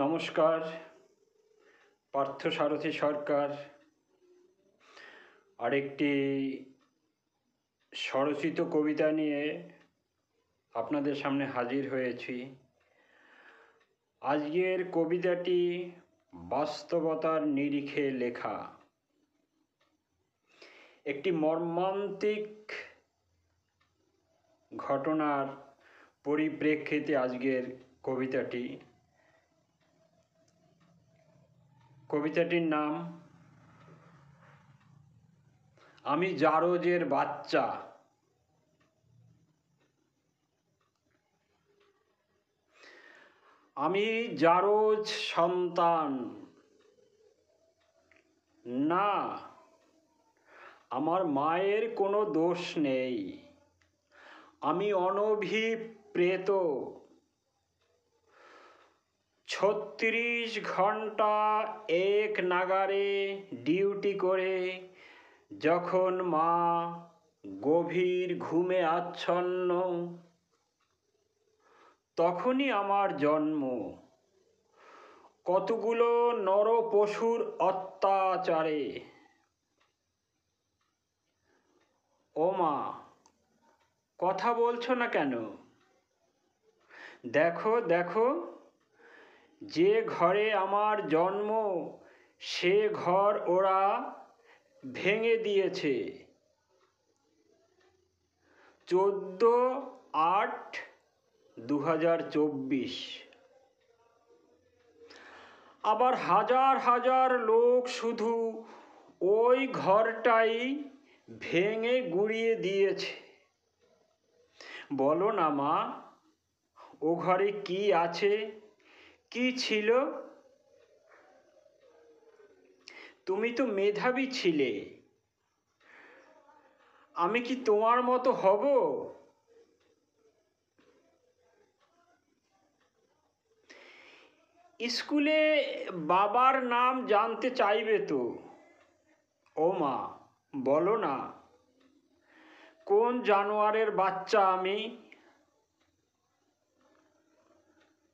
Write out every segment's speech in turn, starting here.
নমস্কার, পার্থসারথী সরকার আরেকটি স্বরচিত কবিতা নিয়ে আপনাদের সামনে হাজির হয়েছি। আজকের কবিতাটি বাস্তবতার নিরিখে লেখা। একটি মর্মান্তিক ঘটনার পরিপ্রেক্ষিতে আজকের কবিতাটি। কবিতাটির নাম আমি জারজের বাচ্চা। আমি জারজ সন্তান না, আমার মায়ের কোনো দোষ নেই। আমি অনভিপ্রেত। 36 ঘন্টা এক নাগারে ডিউটি করে যখন মা গভীর ঘুমে আচ্ছন্ন, তখনই আমার জন্ম কতগুলো নরপশুর অত্যাচারে। ও মা, কথা বলছো না কেন? দেখো দেখো, যে ঘরে আমার জন্ম সে ঘর ওরা ভেঙে দিয়েছে। 14/8/2024। আবার হাজার হাজার লোক শুধু ওই ঘরটাই ভেঙে গুঁড়িয়ে দিয়েছে। বলো না মা, ও ঘরে কি আছে, কি ছিল? তুমি তো মেধাবী ছিলে। আমি কি তোমার মতো হব? স্কুলে বাবার নাম জানতে চাইবে তো। ও মা, বলো না, কোন জানোয়ারের বাচ্চা আমি?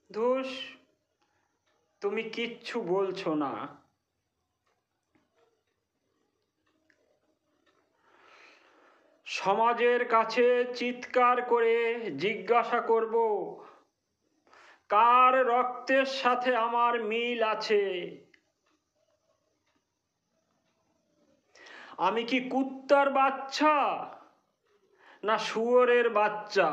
ধুস, তুমি কিচ্ছু বলছো না। সমাজের কাছে চিৎকার করে জিজ্ঞাসা করব, কার রক্তের সাথে আমার মিল আছে? আমি কি কুত্তার বাচ্চা না শুয়োরের বাচ্চা?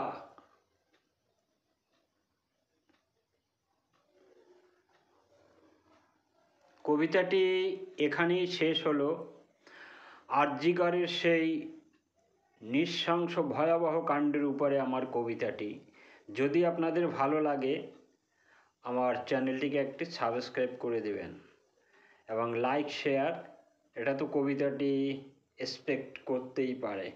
কবিতাটি এখানেই শেষ হলো। আর.জি. করের সেই নৃশংস ভয়াবহ কাণ্ডের উপরে আমার কবিতাটি। যদি আপনাদের ভালো লাগে আমার চ্যানেলটিকে একটি সাবস্ক্রাইব করে দেবেন এবং লাইক শেয়ার। এটা তো কবিতাটি এক্সপেক্ট করতেই পারে।